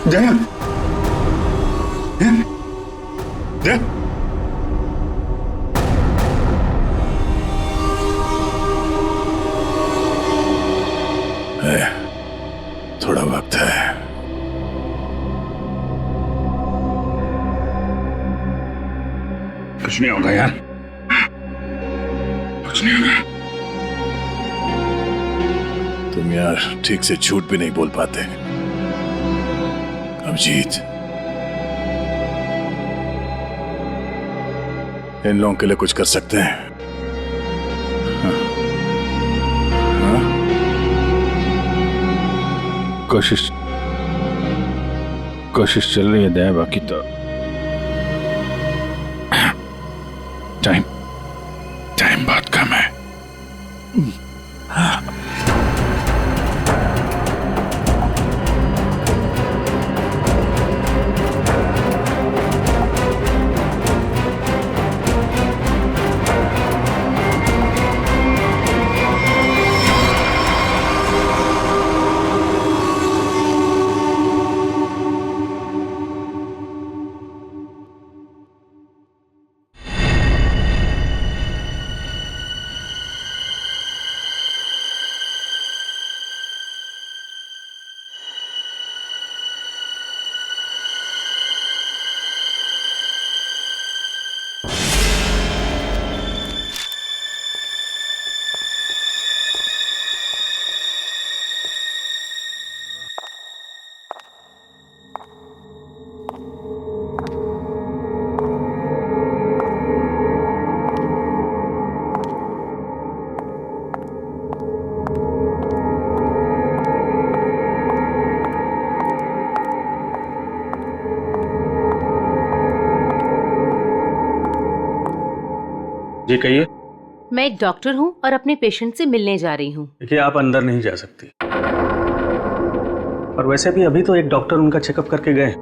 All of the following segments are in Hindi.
जया, जया, थोड़ा वक्त है। कुछ नहीं होगा यार, कुछ नहीं होगा। तुम यार ठीक से झूठ भी नहीं बोल पाते। अभिजीत, इन लोगों के लिए कुछ कर सकते हैं? हाँ? कोशिश चल रही है दया, बाकी तो टाइम बहुत कम है। जी कहिए। मैं एक डॉक्टर हूँ और अपने पेशेंट से मिलने जा रही हूँ। देखिए, आप अंदर नहीं जा सकती, और वैसे भी अभी तो एक डॉक्टर उनका चेकअप करके गए।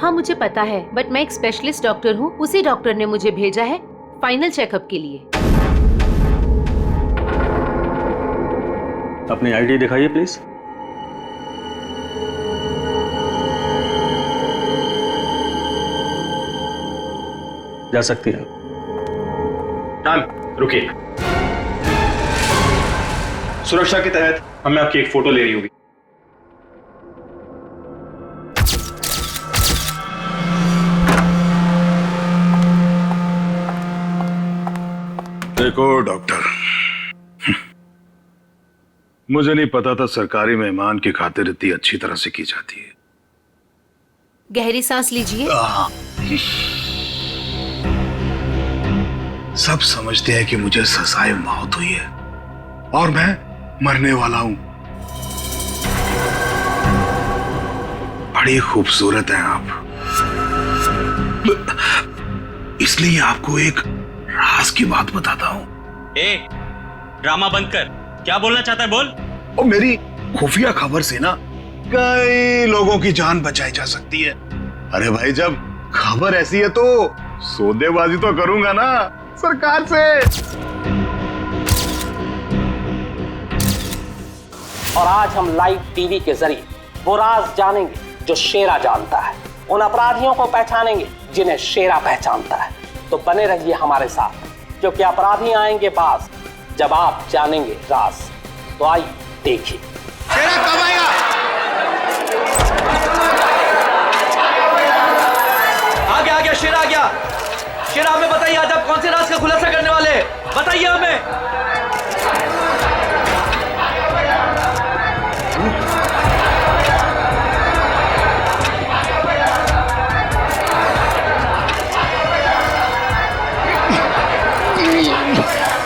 हाँ मुझे पता है, बट मैं एक स्पेशलिस्ट डॉक्टर हूँ। उसी डॉक्टर ने मुझे भेजा है फाइनल चेकअप के लिए। अपनी आईडी दिखाइए प्लीज। जा सकती है। मैम रुकिए, सुरक्षा के तहत हमें आपकी एक फोटो लेनी होगी। देखो डॉक्टर, मुझे नहीं पता था सरकारी मेहमान की खातिर इतनी अच्छी तरह से की जाती है। गहरी सांस लीजिए। सब समझते हैं कि मुझे सजाए मौत हुई है और मैं मरने वाला हूं। बड़ी खूबसूरत हैं आप, इसलिए आपको एक राज की बात बताता हूं। ड्रामा बंद कर, क्या बोलना चाहता है बोल। और मेरी खुफिया खबर से ना कई लोगों की जान बचाई जा सकती है। अरे भाई, जब खबर ऐसी है तो सौदेबाजी तो करूंगा ना सरकार से। और आज हम लाइव टीवी के जरिए वो राज जानेंगे जो शेरा जानता है, उन अपराधियों को पहचानेंगे जिन्हें शेरा पहचानता है। तो बने रहिए हमारे साथ, क्योंकि अपराधी आएंगे पास जब आप जानेंगे राज। तो आइए देखिए। शेरा कब आएगा? आ गया शेरा आ गया। शेरा, हमें बताइए आज आप कौन से राज का खुलासा करने वाले हैं? बताइए हमें।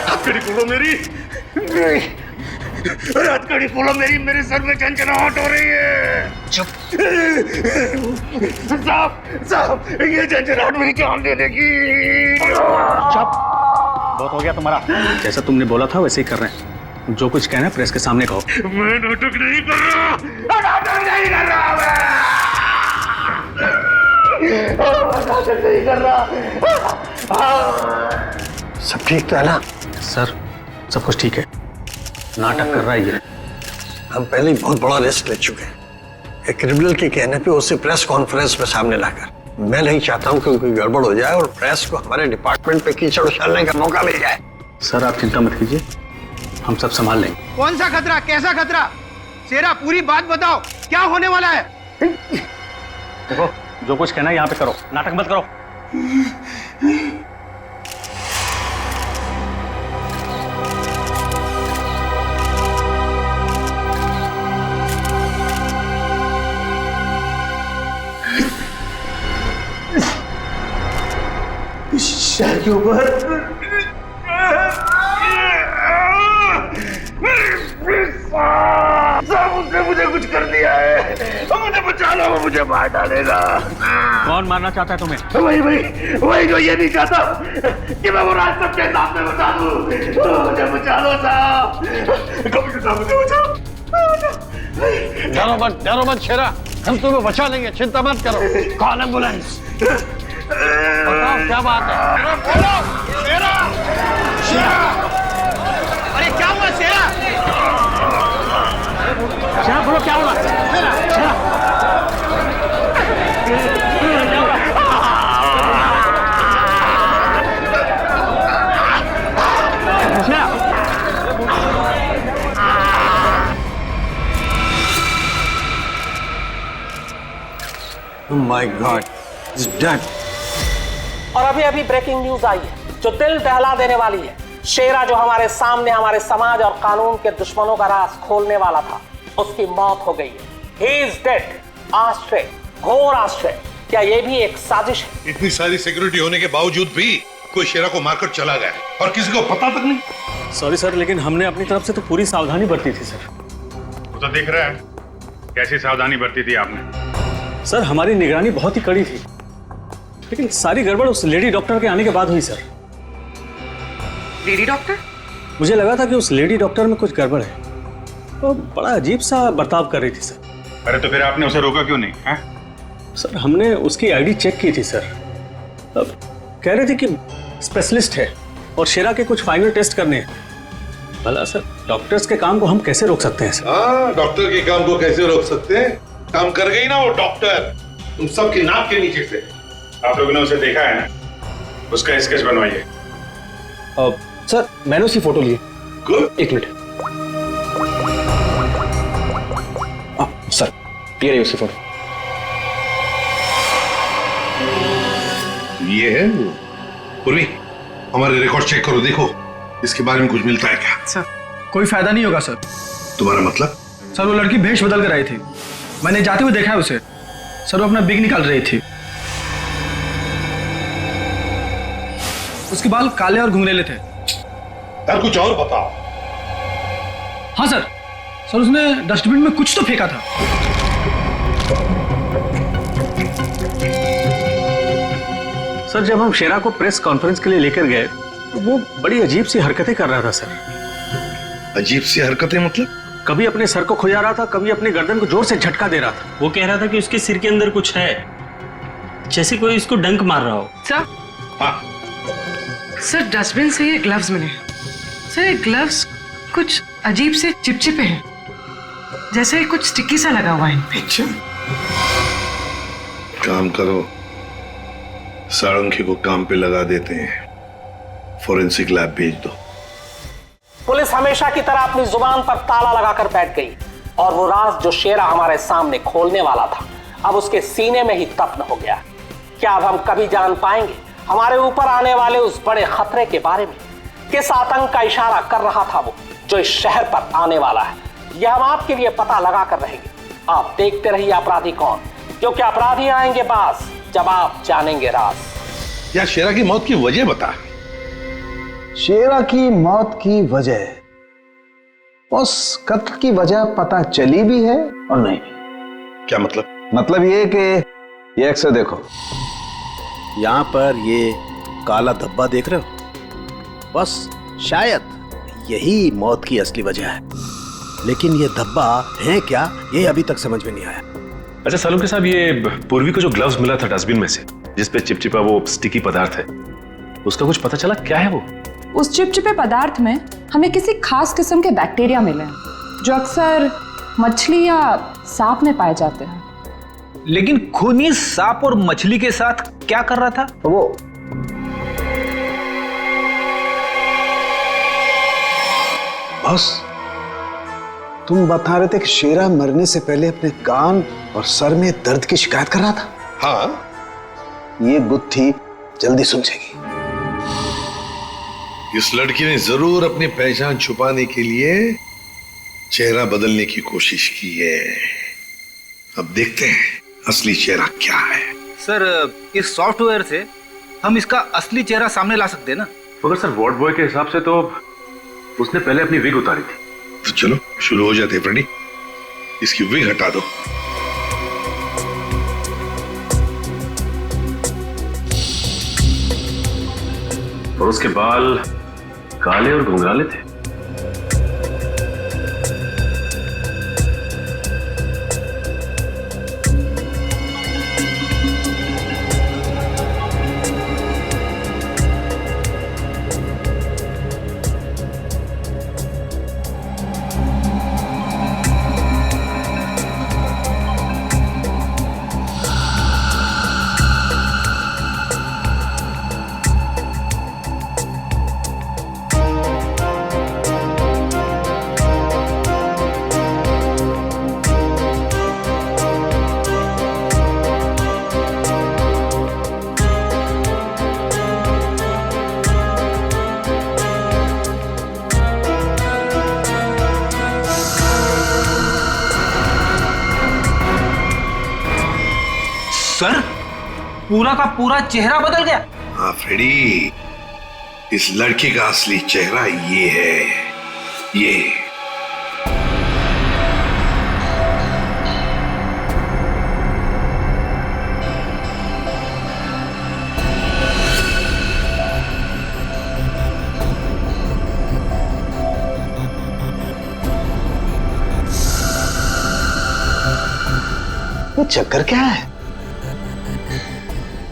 हथकड़ी खोलो मेरी, हथकड़ी खोलो मेरी, मेरे सर में झंझनाहट हो रही है। चुप साहब, ये झंझनाहट मेरी जान दे देगी। चुप, बहुत हो गया तुम्हारा। जैसा तुमने बोला था वैसे ही कर रहे हैं। जो कुछ कहना है प्रेस के सामने कहो। मैं नाटक नहीं कर रहा, नाटक नहीं कर रहा, नाटक नहीं कर रहा। सब ठीक तो है ना? सर, सब कुछ ठीक है। नाटक कर रहा है ये। हम पहले ही बहुत बड़ा रिस्क ले चुके हैं। एक क्रिमिनल के कहने पे उसे प्रेस कॉन्फ्रेंस में सामने लाकर, मैं नहीं चाहता हूँ कि कोई गड़बड़ हो जाए और प्रेस को हमारे डिपार्टमेंट पे कीचड़ उछालने का मौका मिल जाए। सर आप चिंता मत कीजिए, हम सब संभाल लेंगे। कौन सा खतरा, कैसा खतरा? शेरा पूरी बात बताओ, क्या होने वाला है? देखो जो कुछ कहना है यहाँ पे करो, नाटक मत करो। शहर के ऊपर उसने मुझे कुछ कर दिया है, मुझे बचा लो, वो मुझे मार डालेगा। कौन मारना चाहता है तुम्हें? वही जो ये नहीं चाहता कि मैं वो राज सबके सामने बचा दूं। मुझे बचा लो साहब, कभी साहब मुझे बचाओ। डरो मत शेरा, हम तुम्हें बचा लेंगे, चिंता मत करो। Call ambulance. बताओ क्या बात है? बोलो शेरा, शेरा, अरे क्या हुआ शेरा? शेरा बोलो क्या हुआ? शेरा Oh my God, he's dead. और अभी अभी ब्रेकिंग न्यूज आई है जो दिल दहला देने वाली है। शेरा जो हमारे सामने हमारे समाज और कानून के दुश्मनों का राज खोलने वाला था, उसकी मौत हो गई है। He is dead. आश्चर्य, घोर आश्चर्य। क्या ये भी एक साजिश है? इतनी सारी सिक्योरिटी होने के बावजूद भी कोई शेरा को मारकर चला गया और किसी को पता तक नहीं। सॉरी सर, लेकिन हमने अपनी तरफ से तो पूरी सावधानी बरती थी सर। वो तो दिख रहा है कैसी सावधानी बरती थी आपने। सर हमारी निगरानी बहुत ही कड़ी थी, लेकिन सारी गड़बड़ उस लेडी डॉक्टर के आने के बाद हुई सर। Lady doctor? मुझे लगा था कि उस लेडी डॉक्टर में कुछ गड़बड़ है, तो बड़ा अजीब सा बर्ताव कर रही थी सर। अरे तो फिर आपने उसे रोका क्यों नहीं है? सर हमने उसकी आईडी चेक की थी सर। अब कह रहे थे कि स्पेशलिस्ट है और शेरा के कुछ फाइनल टेस्ट करने हैं। भला सर डॉक्टर्स के काम को हम कैसे रोक सकते हैं सर? हाँ, डॉक्टर के काम को कैसे रोक सकते हैं? काम कर गई ना वो डॉक्टर, तुम सबके नाक के नीचे से। आप लोगों ने उसे देखा है ना, उसका स्केच बनवाइए। सर मैंने उसकी फोटो ली है। गुड। एक मिनट। सर ये रही उसकी फोटो। ये है वो। पूर्वी, हमारे रिकॉर्ड चेक करो, देखो इसके बारे में कुछ मिलता है क्या? सर कोई फायदा नहीं होगा सर। तुम्हारा मतलब? सर वो लड़की भेष बदल कर आई थी, मैंने जाते हुए देखा है उसे। सर वो अपना बिग निकाल रही थी, उसके बाल काले और घुंघरेले थे। यार कुछ और बताओ। हाँ सर, सर उसने डस्टबिन में कुछ तो फेंका था। सर जब हम शेरा को प्रेस कॉन्फ्रेंस के लिए लेकर गए तो वो बड़ी अजीब सी हरकतें कर रहा था सर। अजीब सी हरकतें मतलब? कभी अपने सर को खुजा रहा था, कभी अपनी गर्दन को जोर से झटका दे रहा था। वो कह रहा था कि उसके सिर के अंदर कुछ है, जैसे कोई इसको डंक मार रहा हो। सर? हाँ। सर डस्टबिन से ये ग्लव्स मिले। सर ये ग्लव्स कुछ अजीब से चिपचिपे हैं, जैसे कुछ स्टिकी सा लगा हुआ है इन पे। काम करो, सारंगी को काम पे लगा देते हैं, फोरेंसिक लैब भेज दो। पुलिस हमेशा की तरह अपनी जुबान पर ताला लगाकर बैठ गई और वो राज जो शेरा हमारे सामने खोलने वाला था अब उसके सीने में ही दफन हो गया। क्या अब हम कभी जान पाएंगे हमारे ऊपर आने वाले उस बड़े खतरे के बारे में? किस आतंक का इशारा कर रहा था वो जो इस शहर पर आने वाला है? यह हम आपके लिए पता लगा कर रहेंगे। आप देखते रहिए अपराधी कौन, क्योंकि अपराधी आएंगे बाज जब आप जानेंगे राज। यार शेरा की मौत की वजह बता। शेरा की मौत की वजह, उस कत्ल की वजह पता चली भी है और नहीं भी। क्या मतलब? मतलब ये कि ये अक्सर देखो, यहां पर ये काला धब्बा देख रहे हो, बस शायद यही मौत की असली वजह है, लेकिन ये धब्बा है क्या ये अभी तक समझ में नहीं आया। अच्छा सालुंके साहब, ये पूर्वी को जो ग्लव्स मिला था डस्टबिन में से, जिसपे चिपचिपा वो स्टिकी पदार्थ है, उसका कुछ पता चला क्या है वो? उस चिपचिपे पदार्थ में हमें किसी खास किस्म के बैक्टीरिया मिले हैं जो अक्सर मछली या सांप में पाए जाते हैं। लेकिन खूनी सांप और मछली के साथ क्या कर रहा था वो? बॉस, तुम बता रहे थे कि शेरा मरने से पहले अपने कान और सर में दर्द की शिकायत कर रहा था। हाँ, ये गुत्थी जल्दी सुलझेगी। इस लड़की ने जरूर अपनी पहचान छुपाने के लिए चेहरा बदलने की कोशिश की है। अब देखते हैं असली चेहरा क्या है। सर, इस सॉफ्टवेयर से हम इसका असली चेहरा सामने ला सकते हैं ना? मगर सर, वार्ड बॉय के हिसाब से तो उसने पहले अपनी विग उतारी थी। तो चलो शुरू हो जाते हैं फ्रेंडी, इसकी विग हटा दो। और उसके बाल काले और घुंघराले थे। सर, पूरा का पूरा चेहरा बदल गया। हाँ फ्रेडी, इस लड़की का असली चेहरा ये है, ये। ये चक्कर क्या है?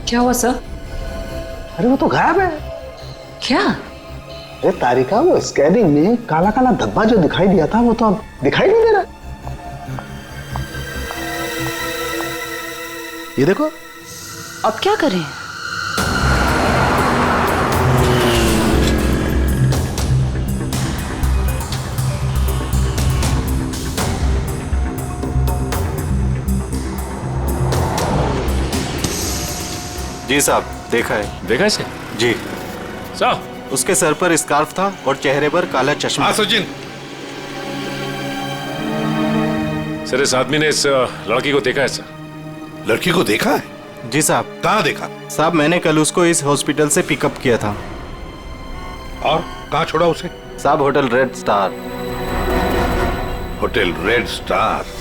क्या हुआ सर? अरे वो तो गायब है। क्या? अरे तारिका, वो स्कैनिंग में काला काला धब्बा जो दिखाई दिया था वो तो अब दिखाई नहीं दे रहा। ये देखो। अब क्या करें? जी साहब, देखा है। देखा इसे? जी साहब, उसके सर पर स्कार्फ था और चेहरे पर काला चश्मा। हाँ सचिन। सर, इस आदमी ने इस लड़की को देखा है सर। लड़की को देखा है? जी साहब। कहाँ देखा? साहब, मैंने कल उसको इस हॉस्पिटल से पिकअप किया था। और कहाँ छोड़ा उसे? साहब, hotel red star. Hotel red star?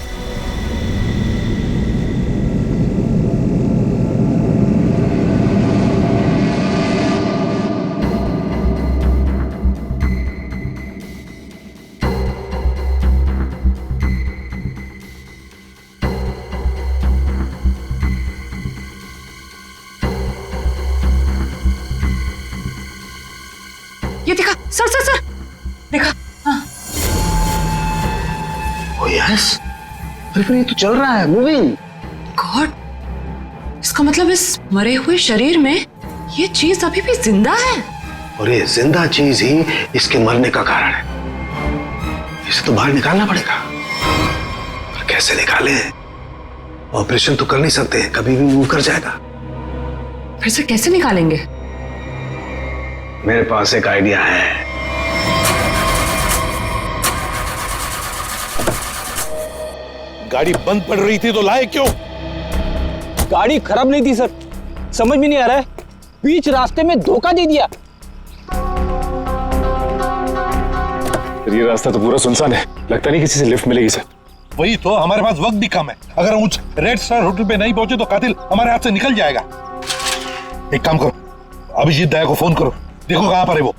ये देखा सर, सर सर, देखा? हाँ। ओ यस, अरे फिर ये तो चल रहा है, मूविंग। गॉड, इसका मतलब इस मरे हुए शरीर में ये चीज अभी भी जिंदा है। और ये जिंदा चीज ही इसके मरने का कारण है। इसे तो बाहर निकालना पड़ेगा। पर कैसे निकाले? ऑपरेशन तो कर नहीं सकते, कभी भी मूव कर जाएगा। फिर से कैसे निकालेंगे? मेरे पास एक आइडिया है। गाड़ी बंद पड़ रही थी तो लाए क्यों? गाड़ी खराब नहीं थी सर, समझ में नहीं आ रहा है, बीच रास्ते में धोखा दे दिया। ये रास्ता तो पूरा सुनसान है, लगता नहीं किसी से लिफ्ट मिलेगी सर। वही तो, हमारे पास वक्त भी कम है। अगर हम उस रेड स्टार होटल पे नहीं पहुंचे तो कातिल हमारे हाथ से निकल जाएगा। एक काम करो, अभिजीत दया को फोन करो, देखो कहां पर है वो।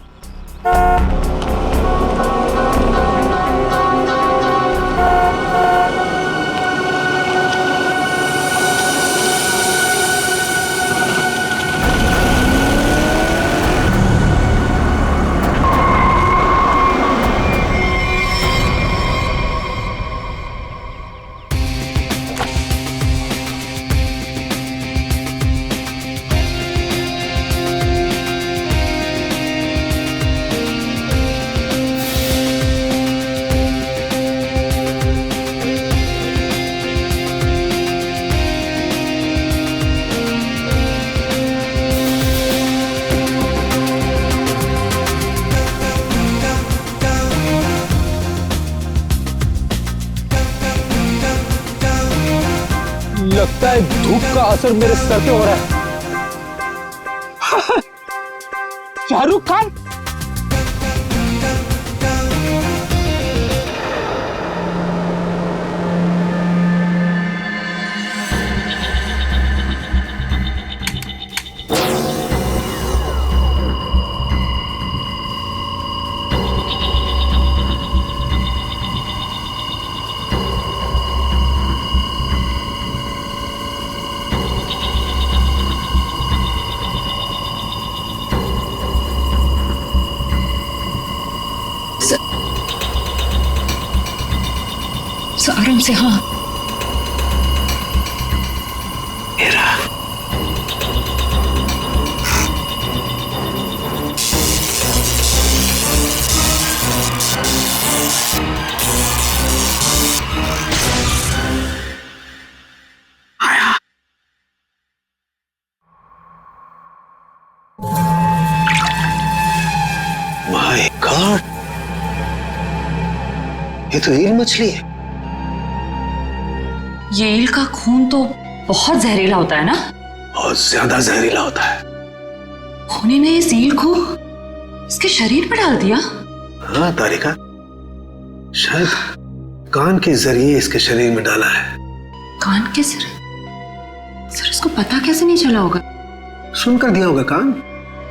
लगता है धूप का असर मेरे सर पे हो रहा है। शाहरुख खान। आराम से। हाँ माय गॉड, ये तो ईल मछली है। ये ईल का खून तो बहुत जहरीला होता है ना? बहुत ज्यादा जहरीला होता है। खूनी ने इस ईल को इसके शरीर पर डाल दिया। हाँ तारिका, शायद कान के जरिए इसके शरीर में डाला है। कान के सर इसको पता कैसे नहीं चला होगा? सुनकर दिया होगा कान,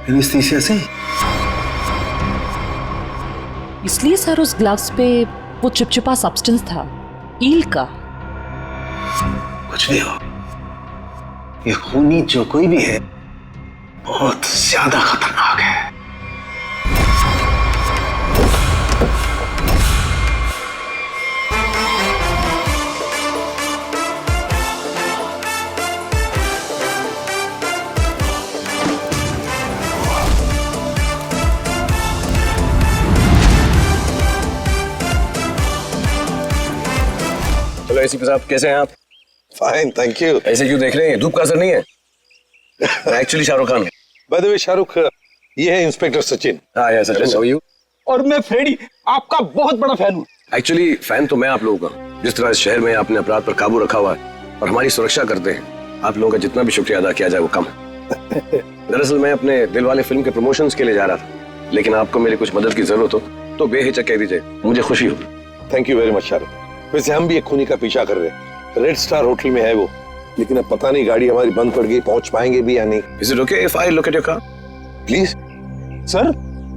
एनेस्थीसिया से। इसलिए सर उस ग्लव्स पे वो चिपचिपा सब्सटेंस था, ईल का। कुछ भी हो, ये खूनी जो कोई भी है बहुत ज्यादा खतरनाक है। चलो एसीपी साहब, कैसे हैं आप? Fine, thank you. ऐसे क्यों देख रहे हैं? धूप का असर नहीं है? मैं actually Shahrukh Khan. By the way Shahrukh, ये है इंस्पेक्टर सचिन। हाँ यार सचिन, हाउ आर यू? और मैं फ्रेडी, आपका बहुत बड़ा फैन हूँ। एक्चुअली फैन तो मैं आप लोगों का। जिस तरह इस शहर में आपने अपराध पर काबू रखा हुआ है और हमारी सुरक्षा करते हैं, आप लोगों का जितना भी शुक्रिया अदा किया जाए वो कम है। दरअसल मैं अपने दिलवाले फिल्म के प्रमोशंस के लिए जा रहा था, लेकिन आपको मेरी कुछ मदद की जरूरत हो तो बेहिचक कह दीजिए, मुझे खुशी हो। Thank you very much Shahrukh. वैसे हम भी एक खूनी का पीछा कर रहे हैं, रेड स्टार होटल में है वो, लेकिन अब पता नहीं गाड़ी हमारी बंद पड़ गई, पहुंच पाएंगे भी या नहीं। Is it okay if I look at your car? Please. Sir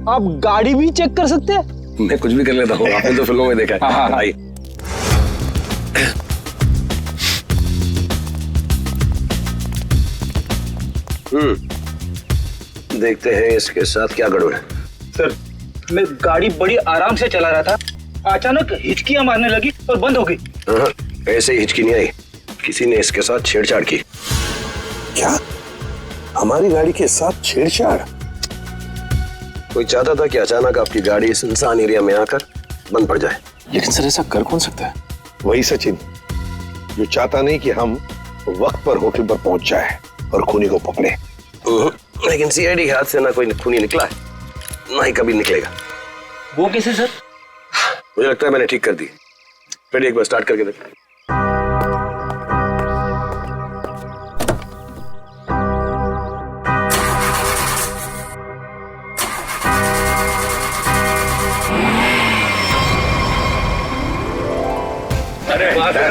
आप गाड़ी भी चेक कर सकते हैं? मैं कुछ भी कर लेता हूँ, आपने तो फिल्मों में देखा है। आइए। देखते हैं इसके साथ क्या गड़बड़ है। सर मैं गाड़ी बड़ी आराम से चला रहा था, अचानक हिचकियां मारने लगी और बंद हो गई। ऐसे ही हिचकी नहीं आई, किसी ने इसके साथ छेड़छाड़ की। क्या? हमारी गाड़ी के साथ छेड़छाड़? कोई चाहता था कि अचानक आपकी गाड़ी सुनसान एरिया में आकर बंद पड़ जाए। लेकिन सर ऐसा कर कौन सकता है? वही सचिन, जो चाहता नहीं कि हम वक्त पर होटल पर पहुंच जाए और खूनी को पकड़े। लेकिन सीआईडी के हाथ से ना कोई खूनी निकला है, ना ही कभी निकलेगा। वो कैसे सर? मुझे लगता है मैंने ठीक कर दी। फिर एक बार स्टार्ट करके देख।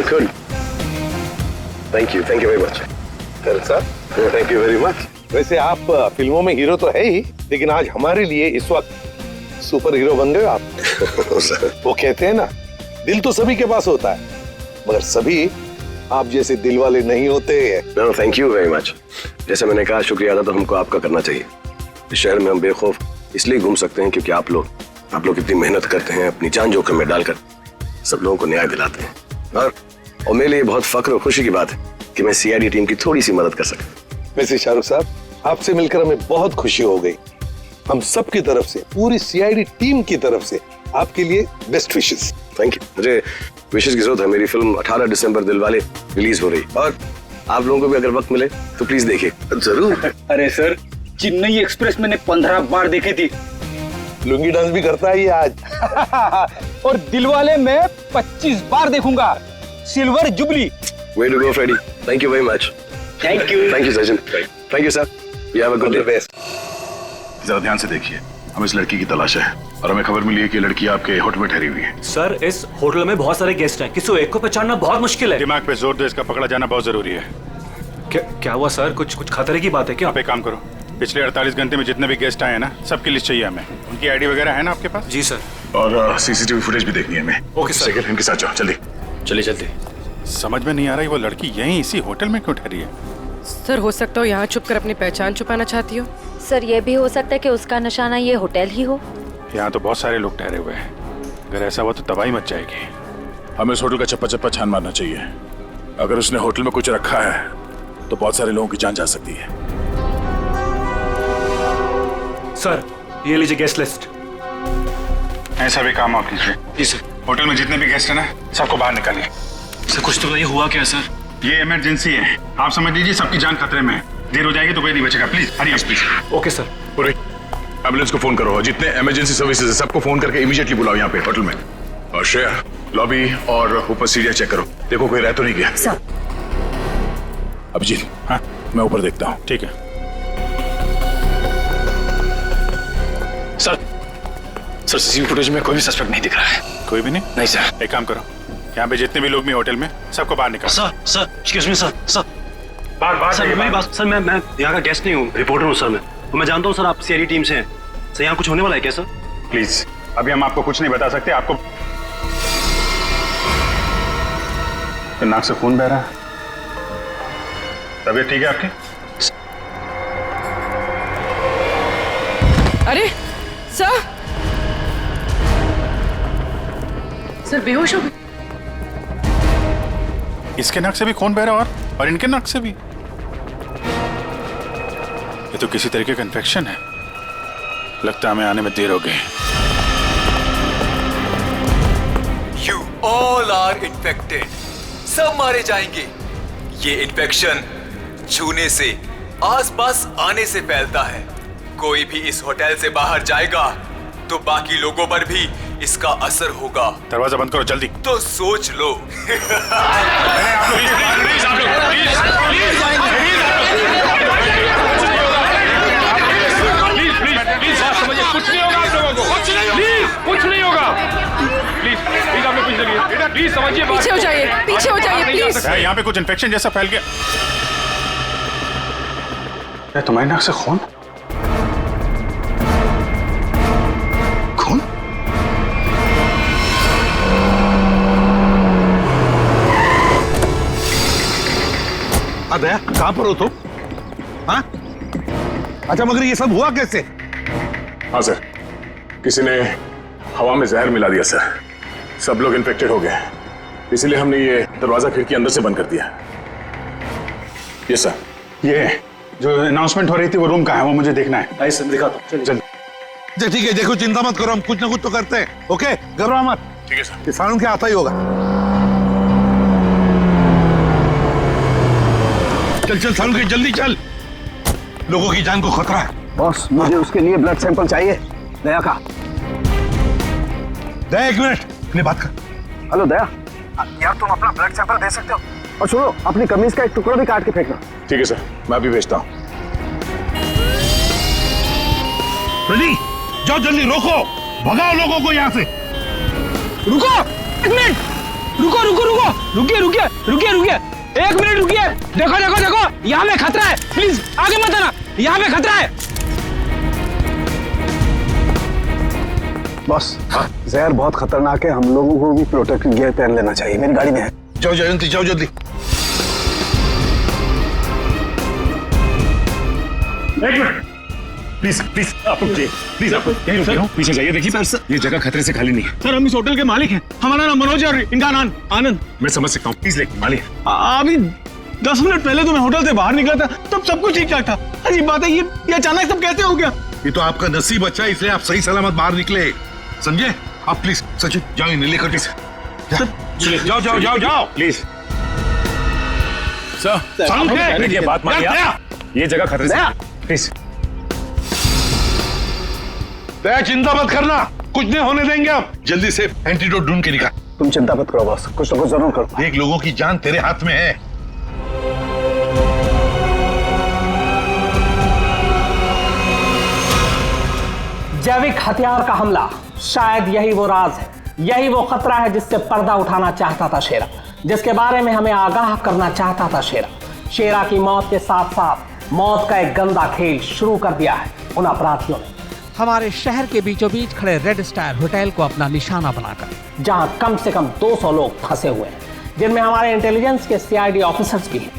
Good, thank you very much sir. Thank you very much. वैसे आप फिल्मों में हीरो तो है ही, लेकिन आज हमारे लिए इस वक्त सुपर हीरो बन गए आप। वो कहते हैं ना, दिल तो सभी के पास होता है, मगर सभी आप जैसे दिल वाले नहीं होते। No thank you very much. जैसे मैंने कहा, शुक्रिया अदा तो हमको आपका करना चाहिए। इस शहर में हम बेखौफ इसलिए घूम सकते हैं क्योंकि आप लोग इतनी मेहनत करते हैं, अपनी जान जोखिम में डालकर सब लोगों को न्याय दिलाते हैं। और मेरे लिए बहुत फख्र और खुशी की बात है कि मैं सीआईडी टीम की थोड़ी सी मदद कर सका। वैसे शाहरुख साहब, आपसे मिलकर हमें बहुत खुशी हो गई। हम सब की तरफ से, पूरी सीआईडी टीम की तरफ से आपके लिए बेस्ट विशेस। Thank you. मुझे विशेस की जरूरत है। मेरी फिल्म 18 दिसंबर दिलवाले रिलीज हो रही, और आप लोगों को भी अगर वक्त मिले तो प्लीज देखिए। जरूर। अरे सर, चेन्नई एक्सप्रेस मैंने 15 बार देखी थी। लुंगी डांस भी करता है ये आज। और दिलवाले में 25 बार देखूंगा। Silver jubilee. Way to go, Freddy. Thank you very much. Thank you. Thank you, Sachin. Thank you, sir. You have a good day. जरा ध्यान से देखिए, हम इस लड़की की तलाश है और हमें खबर मिली है कि ये लड़की आपके होटल में ठहरी हुई है। सर, इस होटल में बहुत सारे गेस्ट हैं, किसी एक को पहचानना बहुत मुश्किल है। दिमाग पे जोर दो, इसका पकड़ा जाना बहुत जरूरी है। क्या हुआ सर? कुछ खतरे की बात है क्या? आप एक काम करो, पिछले 48 घंटे में जितने भी गेस्ट आए हैं ना, सबकी लिस्ट चाहिए हमें। उनकी आईडी वगैरह है ना आपके पास? जी सर। और सीसीटीवी फुटेज भी देखनी है हमें। Okay sir. इनके साथ जाओ, जल्दी। चलिए जल्दी। समझ में नहीं आ रही वो लड़की यहीं इसी होटल में क्यों ठहरी है? सर हो सकता हो यहाँ छुप कर अपनी पहचान छुपाना चाहती हो। सर ये भी हो सकता है कि उसका निशाना ये होटल ही हो। यहाँ तो बहुत सारे लोग ठहरे हुए हैं, अगर ऐसा हुआ तो तबाही मच जाएगी। हमें इस होटल का चप्पा चप्पा छान मारना चाहिए। अगर उसने होटल में कुछ रखा है तो बहुत सारे लोगों की जान जा सकती है। सर ये लीजिए गेस्ट लिस्ट। ऐसा भी काम आप कीजिए। जी सर। होटल में जितने भी गेस्ट हैं ना, सबको बाहर निकालिए। सर कुछ तो नहीं हुआ क्या सर? ये इमरजेंसी है, आप समझ लीजिए सबकी जान खतरे में है। देर हो जाएगी तो कोई नहीं बचेगा। Please hurry up please. Okay sir. पूरी एम्बुलेंस को फोन करो और जितने इमरजेंसी सर्विसेज है सबको फोन करके इमीडिएटली बुलाओ यहाँ पे होटल में। और श्रेया, लॉबी और ऊपर सीढ़ियाँ चेक करो, देखो कोई रह तो नहीं गया। सर। अभिजीत, हाँ मैं ऊपर देखता हूँ। ठीक है सर। सर सीसीटीवी फुटेज में कोई भी सस्पेक्ट नहीं दिख रहा है। कोई भी नहीं? नहीं सर। एक काम करो, यहाँ पे जितने भी लोग भी होटल में, सबको बाहर निकालो। Sir excuse me sir. बाहर सर मेरी बात। सर मैं यहाँ का गेस्ट नहीं हूँ, रिपोर्टर हूँ सर। मैं जानता हूँ सर आप सीआईडी टीम से हैं। सर यहाँ कुछ होने वाला है क्या सर? प्लीज अभी हम आपको कुछ नहीं बता सकते। आपको नाक से खून बह रहा है, तबीयत ठीक है आपकी? अरे सर बेहोश हो गए। इसके नाक से भी खून बह रहा और इनके नाक से भी। ये तो किसी तरीके का इन्फेक्शन है, लगता है हमें आने में देर हो गई। You all are infected. सब मारे जाएंगे। ये इन्फेक्शन छूने से, आसपास आने से फैलता है। कोई भी इस होटल से बाहर जाएगा तो बाकी लोगों पर भी इसका असर होगा। दरवाजा बंद करो जल्दी। तो सोच लो। कुछ नहीं होगा आप लोगों को। कुछ नहीं होगा। प्लीज आप लोग पीछे चलिए। बेटा प्लीज समझिए। पीछे हो जाइए, पीछे हो जाइए प्लीज। यहाँ पे कुछ इन्फेक्शन जैसा फैल गया। तुम्हारी नाक से खून? दया कहां पर हो तुम? हाँ? अच्छा मगर ये सब हुआ कैसे? हाँ सर, किसी ने हवा में जहर मिला दिया सर। सब लोग इन्फेक्टेड हो गए, इसलिए हमने ये दरवाजा खिड़की अंदर से बंद कर दिया। ये सर। ये जो अनाउंसमेंट हो रही थी वो रूम कहाँ है, वो मुझे देखना है। आइए सर दिखाता हूँ। ठीक है, देखो चिंता मत करो, हम कुछ ना कुछ तो करते हैं। ओके घबराओ मत। ठीक है सर। किसानों के आता ही होगा। चल सालू के जल्दी चल, लोगों की जान को खतरा है। बॉस मुझे उसके लिए ब्लड सैंपल चाहिए, दया का। दया एक मिनट, अपनी बात कर। हेलो दया, यार तुम अपना ब्लड सैंपल दे सकते हो? और सुनो, अपनी कमीज का एक टुकड़ा भी काट के फेंकना। ठीक है सर, मैं अभी भेजता हूँ। रेडी, जाओ जल्दी, रोको, भगाओ लोगों को यहाँ से। रुको एक मिनट, रुकिए, एक मिनट रुकिए। देखो यहाँ पे खतरा है, प्लीज आगे मत आना, यहाँ पे खतरा है। बॉस जहर बहुत खतरनाक है, हम लोगों को भी प्रोटेक्टिव गियर पहन लेना चाहिए। मेरी गाड़ी में है। जाओ जयंती, जाओ जल्दी। एक मिनट प्लीज आप पीछे जाइए। देखिए सर, ये जगह खतरे से खाली नहीं है। सर हम इस होटल के मालिक हैं, हमारा नाम मनोज है और इनका नाम आनंद। मैं समझ सकता हूँ, प्लीज लेकिन मालिक अभी 10 मिनट पहले तो मैं होटल से बाहर निकला था, तब सब कुछ ठीक ठाक था। अजीब बात है, ये अचानक सब कैसे हो गया? ये तो आपका नसीब अच्छा है, इसलिए आप सही सलामत बाहर निकले, समझे? आप प्लीज सचिन जाओ, इन्हें लेकर जाओ प्लीज। सर बात मानिए, ये जगह खतरे से, प्लीज। दया चिंता मत करना, कुछ नहीं होने देंगे। आप जल्दी से एंटीडोट ढूंढ के निकाल। तुम चिंता मत करो बॉस, कुछ ना कुछ जरूर करो। एक लोगों की जान तेरे हाथ में है, जैविक हथियार का हमला, शायद यही वो राज है, यही वो खतरा है जिससे पर्दा उठाना चाहता था शेरा, जिसके बारे में हमें आगाह करना चाहता था शेरा। शेरा की मौत के साथ साथ मौत का एक गंदा खेल शुरू कर दिया है उन अपराधियों ने। हमारे शहर के बीचों बीच खड़े रेड स्टार होटल को अपना निशाना बनाकर, जहां कम से कम 200 लोग फंसे हुए हैं, जिनमें हमारे इंटेलिजेंस के CID ऑफिसर्स भी हैं।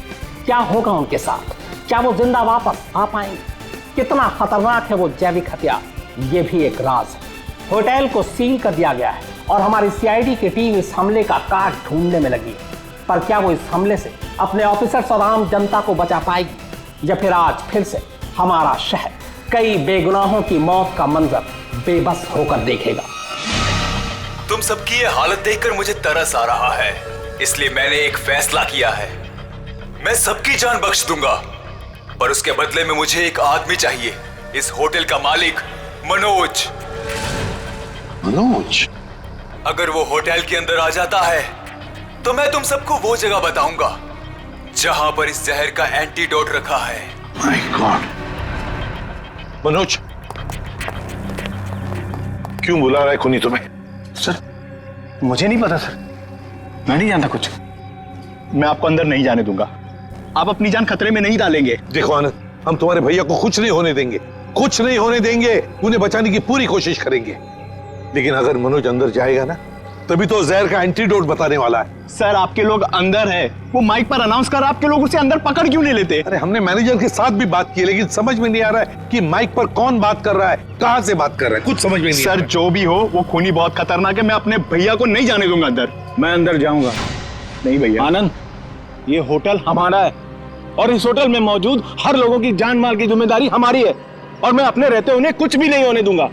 क्या होगा उनके साथ? क्या वो जिंदा वापस आ पाएंगे? कितना खतरनाक है वो जैविक हथियार, ये भी एक राज है। होटल को सील कर दिया गया है और हमारी CID की टीम इस हमले का काट ढूंढने में लगी है। पर क्या वो इस हमले से अपने ऑफिसर्स और आम जनता को बचा पाएगी, या फिर आज फिर से हमारा शहर कई बेगुनाहों की मौत का मंजर बेबस होकर देखेगा? तुम सबकी ये हालत देखकर मुझे तरस आ रहा है, इसलिए मैंने एक फैसला किया है। मैं सबकी जान बख्श दूंगा, पर उसके बदले में मुझे एक आदमी चाहिए, इस होटल का मालिक मनोज। मनोज? अगर वो होटल के अंदर आ जाता है तो मैं तुम सबको वो जगह बताऊंगा जहां पर इस जहर का एंटीडोट रखा है। My God. मनोज, क्यों बुला रहा है खूनी तुम्हें? सर, मुझे नहीं पता सर, मैं नहीं जानता कुछ। मैं आपको अंदर नहीं जाने दूंगा। आप अपनी जान खतरे में नहीं डालेंगे। देखो आनंद, हम तुम्हारे भैया को कुछ नहीं होने देंगे, कुछ नहीं होने देंगे। उन्हें बचाने की पूरी कोशिश करेंगे, लेकिन अगर मनोज अंदर जाएगा ना, तभी तो जहर का एंटीडोट बताने वाला है। सर, आपके लोग अंदर है, वो माइक पर अनाउंस कर, आपके लोग उसे अंदर पकड़ क्यों नहीं लेते? अरे हमने मैनेजर के साथ भी बात की, लेकिन समझ में नहीं आ रहा है कि माइक पर कौन बात कर रहा है, कहां से बात कर रहा है, कुछ समझ में नहीं। सर, जो भी हो, वो खूनी बहुत खतरनाक है। मैं अपने भैया को नहीं जाने दूंगा अंदर। मैं अंदर जाऊंगा नहीं भैया। आनंद, ये होटल हमारा है और इस होटल में मौजूद हर लोगों की जान माल की जिम्मेदारी हमारी है, और मैं अपने रहते उन्हें कुछ भी नहीं होने दूंगा।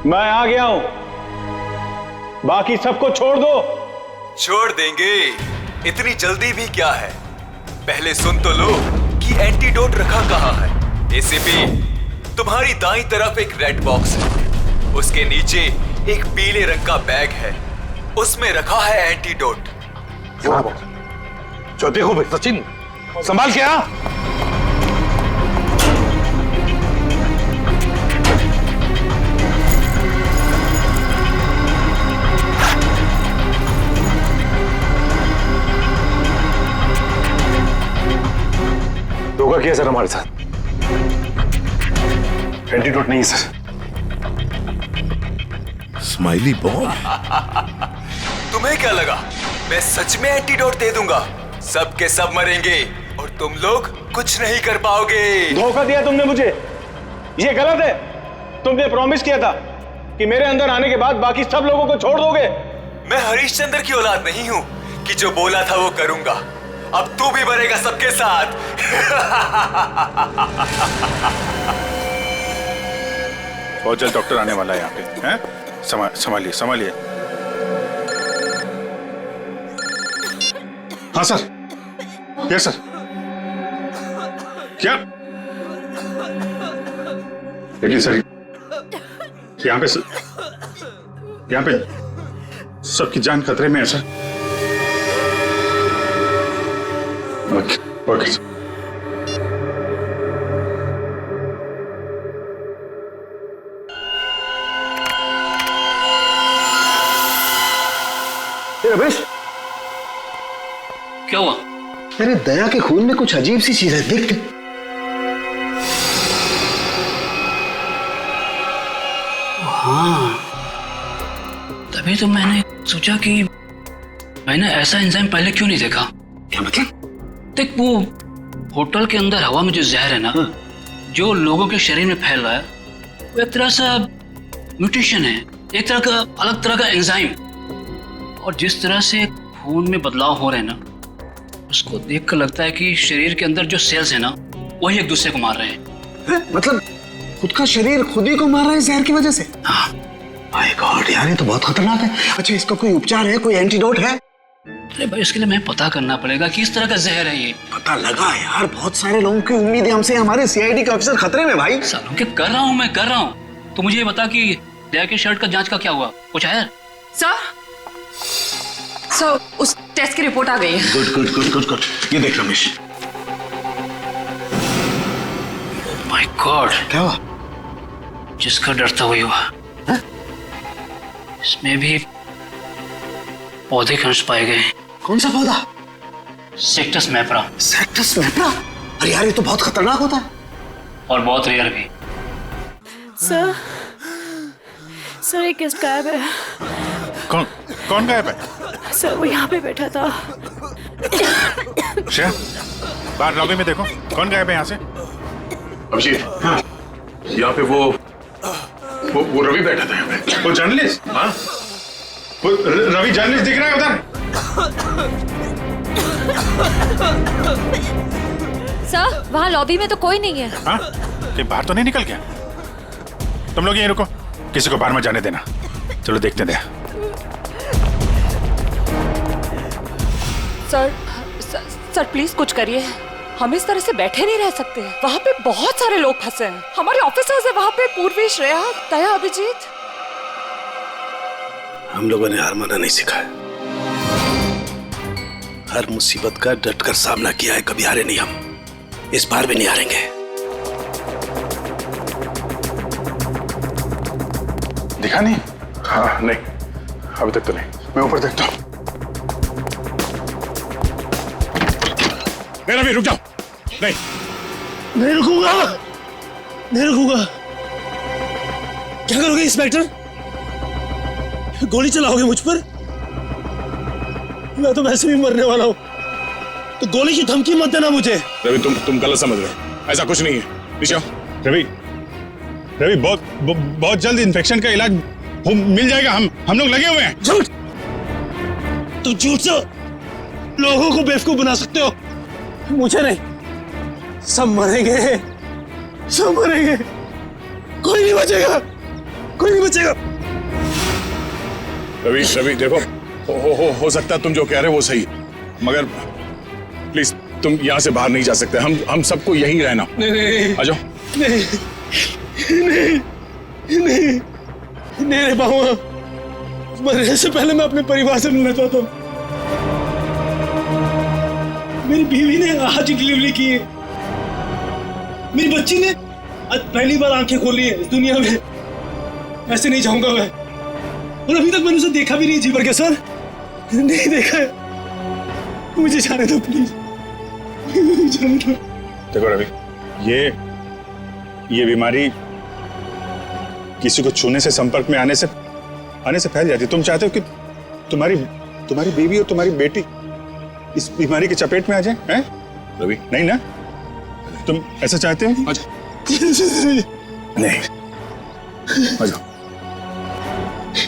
मैं आ गया हूं, बाकी सबको छोड़ दो। छोड़ देंगे, इतनी जल्दी भी क्या है? पहले सुन तो लो कि एंटीडोट रखा कहां है। ACP, तुम्हारी दाईं तरफ एक रेड बॉक्स है, उसके नीचे एक पीले रंग का बैग है, उसमें रखा है एंटीडोट। जो देखो भाई सचिन, संभाल के आ। धोखा किया सर हमारे साथ। एंटीडोट नहीं सर। Smiley bomb? तुम्हें क्या लगा मैं सच में एंटीडोट दे दूंगा? सब के सब मरेंगे और तुम लोग कुछ नहीं कर पाओगे। धोखा दिया तुमने मुझे, ये गलत है। तुमने प्रॉमिस किया था कि मेरे अंदर आने के बाद बाकी सब लोगों को छोड़ दोगे। मैं हरिश्चंद्र की औलाद नहीं हूं कि जो बोला था वो करूंगा। अब तू भी मरेगा सबके साथ। बहुत जल्द डॉक्टर आने वाला है यहाँ पे, हैं? संभालिए संभालिए। हाँ सर, यस सर। क्या? देखिए सर, यहाँ पे सबकी जान खतरे में है सर। Okay sir. रमेश, क्या हुआ? अरे दया के खून में कुछ अजीब सी चीज है, देख। हाँ, तभी तो मैंने सोचा कि मैंने ऐसा एंजाइम पहले क्यों नहीं देखा। क्या मतलब? देख, वो होटल के अंदर हवा में जो जहर है ना, जो लोगों के शरीर में फैल रहा है, वो एक तरह से म्यूटेशन है, एक तरह का अलग तरह का एंजाइम। और जिस तरह से खून में बदलाव हो रहे हैं ना, उसको देखकर लगता है कि शरीर के अंदर जो सेल्स है ना, वही एक दूसरे को मार रहे हैं। मतलब खुद का शरीर खुद ही को मार रहा है जहर की वजह से? हाँ। माय गॉड यार, ये तो बहुत खतरनाक है। अच्छा, इसका कोई उपचार है, कोई एंटीडोट है? अरे भाई, इसके लिए मैं पता करना पड़ेगा कि इस तरह का जहर है ये। पता लगा यार, बहुत सारे लोगों की उम्मीद है हमसे, हमारे CID के ऑफिसर खतरे में भाई। सालों के कर रहा हूँ, मैं कर रहा हूँ। तो मुझे ये बता कि दया की शर्ट का जांच का क्या हुआ, कुछ आया? सर उस टेस्ट की रिपोर्ट आ गई है। Good good good good good. ये देख रमेश। माय गॉड, क्या हुआ? जिसका डर था वही हुआ। इसमें भी पौधे के अंश पाए गए। कौन सा पौधा? सेक्टस मैप्रा। सेक्टस मैप्रा? अरे यार ये तो बहुत खतरनाक होता है और बहुत रेयर भी। सर एक गेस्ट गायब है। कौन गायब है? सर वो यहाँ पे बैठा था। श्रेया, बाहर लॉबी में देखो कौन गायब है यहाँ से। अभिजीत, हाँ, यहाँ पे वो रवि बैठा था यहाँ पे। वो जर्नलिस्ट? हाँ, वो रवि जर्नलिस्ट दिख रहा है उधर। सर वहाँ लॉबी में तो कोई नहीं है। हाँ, कि बाहर तो नहीं निकल गया? तुम लोग यहीं रुको, किसी को बाहर मत जाने देना। चलो देखते दे। सर प्लीज कुछ करिए, हम इस तरह से बैठे नहीं रह सकते। वहाँ पे बहुत सारे लोग फंसे हैं, हमारे ऑफिसर्स है वहाँ पे, पूर्वी, श्रेया, दया, अभिजीत। हम लोगों ने हार माना नहीं सीखा है। हर मुसीबत का डटकर सामना किया है, कभी हारे नहीं हम। इस बार भी नहीं हारेंगे। दिखा नहीं? हाँ नहीं, अभी तक तो नहीं। मैं ऊपर देखता हूँ। नहीं रवि रुक जाओ। नहीं नहीं रुकूंगा, नहीं रुकूंगा। क्या करोगे इंस्पेक्टर? गोली चलाओगे मुझ पर? मैं तो वैसे भी मरने वाला हूँ, तो गोली की धमकी मत देना मुझे। रवि तुम गलत समझ रहे हो, ऐसा कुछ नहीं है। नीचे आओ। रवि बहुत जल्द इन्फेक्शन का इलाज मिल जाएगा। हम लोग लगे हुए हैं। झूठ! तुम झूठ से लोगों को बेवकूफ बना सकते हो, मुझे नहीं। सब मरेंगे, सब मरेंगे, कोई नहीं बचेगा, कोई नहीं बचेगा। रवि देखो, हो सकता है तुम जो कह रहे हो वो सही, मगर प्लीज तुम यहाँ से बाहर नहीं जा सकते। हम सबको यहीं रहना। नहीं आ जाओ। नहीं रह पाऊंगा। मरने से पहले मैं अपने परिवार से मिलना चाहता हूँ। मेरी बीवी ने आज डिलीवरी की है, मेरी बच्ची ने आज पहली बार आंखें खोली है इस दुनिया में। ऐसे नहीं जाऊंगा मैं, और अभी तक मैंने उसे देखा भी नहीं जी भर के। सर नहीं देखा है, मुझे जाने दो प्लीज, जाने दो। देखो रवि, ये बीमारी किसी को छूने से, संपर्क में आने से फैल जाती है। तुम चाहते हो कि तुम्हारी बीवी और तुम्हारी बेटी इस बीमारी की चपेट में आ जाए? हैं रवि? नहीं ना, तुम ऐसा चाहते हो? आ जाओ। नहीं, आ जाओ,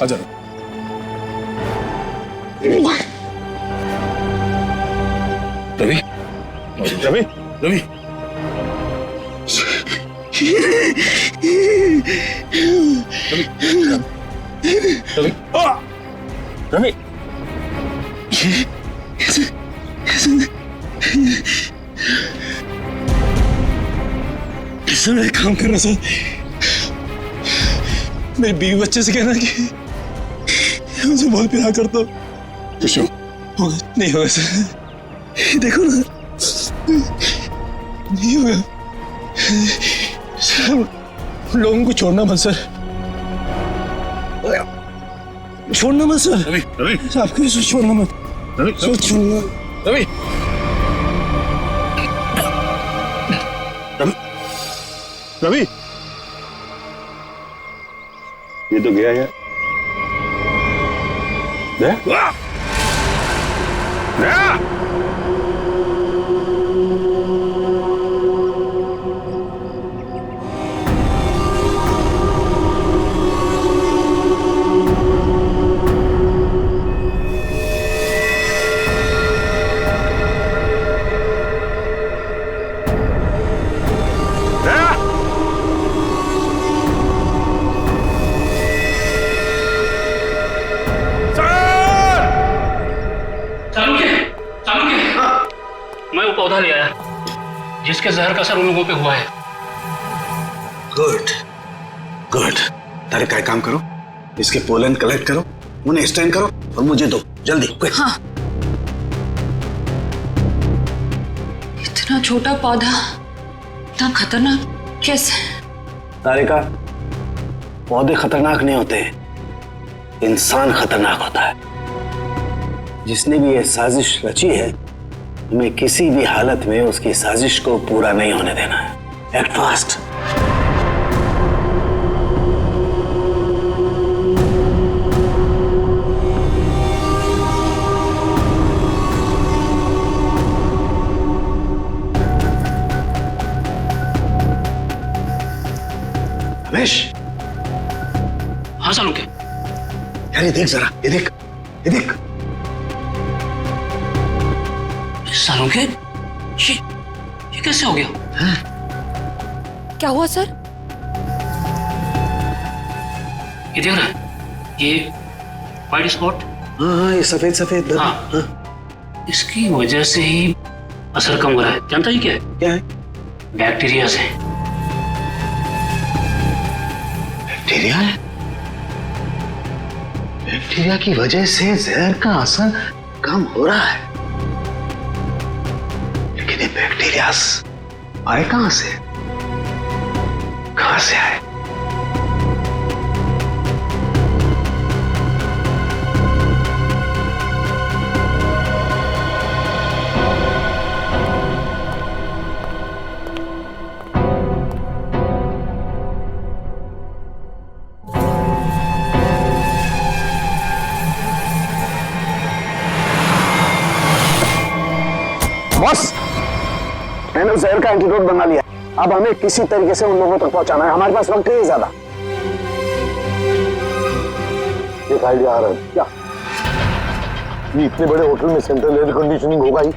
आ जाओ। रवि रवि रवि रवि मैं काम कर रहा सर। मेरी बीवी बच्चे से कहना कि मुझे बहुत प्यार करता हूँ। नहीं होगा सर, देखो ना, नहीं होगा सर। लोगों को छोड़ना मत सर, छोड़ना मत सर। रवि आपको छोड़ना मत। रवि छोड़ना। रवि रवि, ये तो गया यार। मैं वो पौधा ले आया जिसके जहर का असर उन लोगों पे हुआ है। Good good. तारे का काम करो, इसके पोलन कलेक्ट करो, उन्हें स्टैंड करो और मुझे दो जल्दी। क्विक। हाँ। इतना छोटा पौधा इतना खतरनाक कैसे? तारिका, पौधे खतरनाक नहीं होते, इंसान खतरनाक होता है। जिसने भी ये साजिश रची है, हमें किसी भी हालत में उसकी साजिश को पूरा नहीं होने देना है। Act fast. रमेश। हाँ सालुंखे। यार ये देख जरा, ये देख, ये देख। सालुंखे, ये कैसे हो गया? क्या हुआ सर? ये देख रहा है, ये वाइट स्पॉट। हाँ, ये सफेद सफेद। हाँ। इसकी वजह से ही असर कम हो रहा है। जानता ही क्या है? क्या है? बैक्टीरिया से। बैक्टीरिया है? बैक्टीरिया की वजह से जहर का असर कम हो रहा है, लेकिन ये बैक्टीरिया आए कहां से? कहां से आए? बॉस, मैंने उस जहर का एंटीडोट बना लिया। अब हमें किसी तरीके से उन लोगों तक पहुंचाना है। हमारे पास वक्त नहीं है ज्यादा। एक आइडिया आ रहा है। क्या? ये इतने बड़े होटल में सेंट्रल एयर कंडीशनिंग होगा ही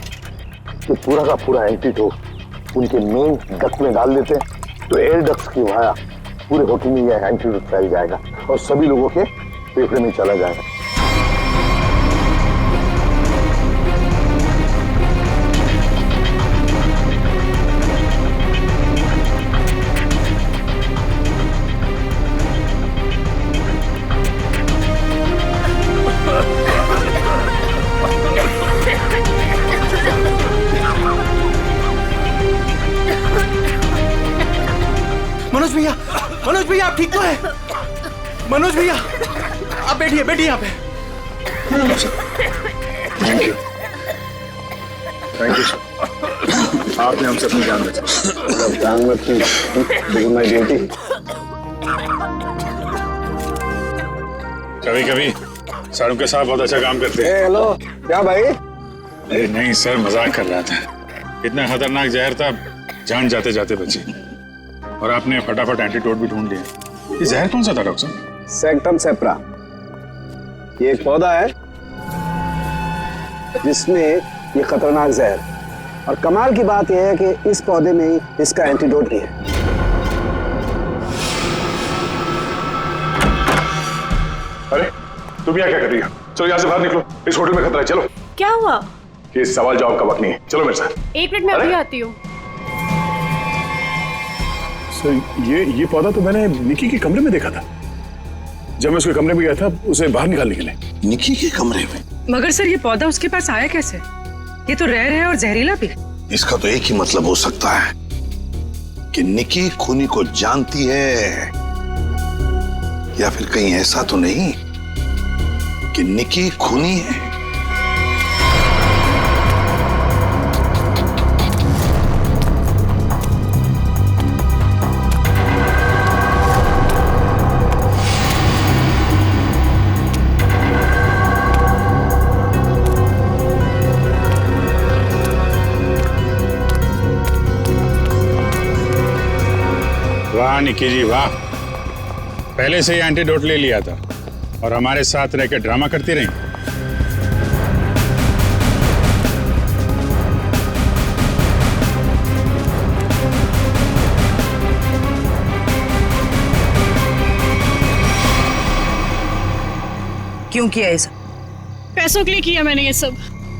कि पूरा का पूरा एंटीडोट उनके मेन डक्ट में डाल देते हैं, तो एयर डक्ट्स की वाया पूरे होटल में यह एंटीडोट फैल जाएगा और सभी लोगों के फेफड़े में चला जाएगा। मनोज भैया आप ठीक तो है? मनोज भैया आप बैठिए, बैठिए यहाँ पे। Thank you, thank you sir. आपने हमसे अपनी जान बचाई। जान मत की माय ड्यूटी। कभी कभी सारुण के साथ बहुत अच्छा काम करते हैं। हेलो, क्या भाई? अरे नहीं सर, मजाक कर रहा था। इतना खतरनाक जहर था, जान जाते जाते बची। और आपने फटाफट एंटीडोट भी ढूंढ लिया। ये जहर कौन सा था डॉक्टर साहब? सेक्टम सेप्रा। ये एक पौधा है जिसमें ये खतरनाक जहर, और कमाल की बात यह है कि इस पौधे में ही इसका एंटीडोट भी है। अरे तुम यहाँ क्या कर रही हो? चलो यहाँ से बाहर निकलो, इस होटल में खतरा है। चलो। क्या हुआ? ये सवाल जवाब का वक्त नहीं है, चलो मेरे साथ। एक मिनट में अभी आती हूँ। ये पौधा तो मैंने निकी के कमरे में देखा था। जब मैं उसके कमरे में गया था उसे बाहर निकालने के लिए। निकी के कमरे में? मगर सर ये पौधा उसके पास आया कैसे? ये तो रेयर है और जहरीला भी। इसका तो एक ही मतलब हो सकता है कि निकी खूनी को जानती है, या फिर कहीं ऐसा तो नहीं कि निकी खूनी है। वाह निकी जी वाह, पहले से ही एंटीडोट ले लिया था और हमारे साथ रहकर ड्रामा करती रही। क्यों किया ये सब? पैसों के लिए किया मैंने ये सब।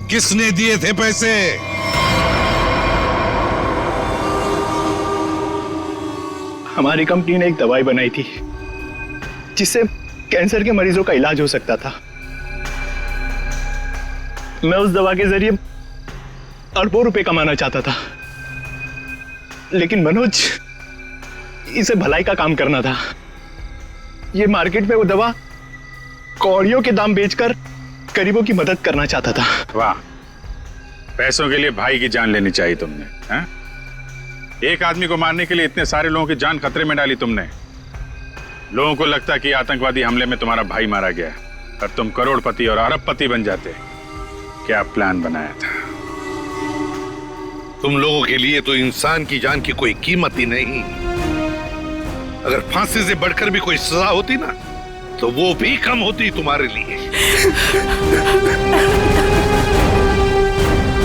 किसने दिए थे पैसे? हमारी कंपनी ने एक दवाई बनाई थी जिससे कैंसर के मरीजों का इलाज हो सकता था। मैं उस दवा के जरिए अरबों रुपए कमाना चाहता था, लेकिन मनोज, इसे भलाई का काम करना था। ये मार्केट में वो दवा कौड़ियों के दाम बेचकर गरीबों की मदद करना चाहता था। वाह, पैसों के लिए भाई की जान लेनी चाहिए तुमने, हैं? एक आदमी को मारने के लिए इतने सारे लोगों की जान खतरे में डाली तुमने। लोगों को लगता कि आतंकवादी हमले में तुम्हारा भाई मारा गया और तुम करोड़पति और अरबपति बन जाते। क्या प्लान बनाया था? तुम लोगों के लिए तो इंसान की जान की कोई कीमत ही नहीं। अगर फांसी से बढ़कर भी कोई सजा होती ना, तो वो भी कम होती तुम्हारे लिए।